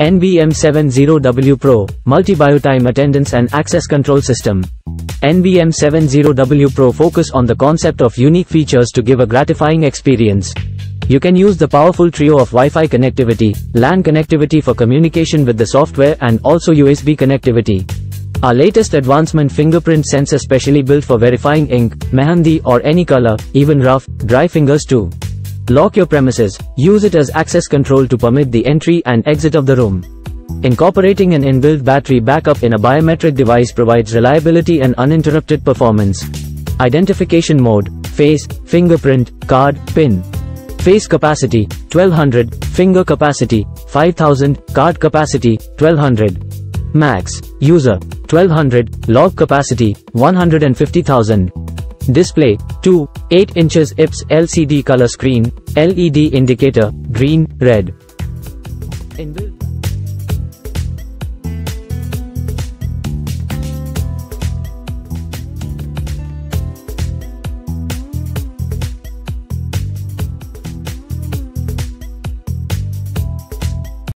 N-BM70W Pro, Multi-Biotime Attendance and Access Control System. N-BM70W Pro focus on the concept of unique features to give a gratifying experience. You can use the powerful trio of Wi-Fi connectivity, LAN connectivity for communication with the software and also USB connectivity. Our latest advancement fingerprint sensor specially built for verifying ink, mehandi or any color, even rough, dry fingers too. Lock your premises, use it as access control to permit the entry and exit of the room. Incorporating an inbuilt battery backup in a biometric device provides reliability and uninterrupted performance. Identification mode, face, fingerprint, card, PIN. Face capacity, 1200, finger capacity, 5000, card capacity, 1200. Max, user, 1200, log capacity, 150,000. Display, 8 inches IPS LCD color screen, LED indicator, green, red. Inbuilt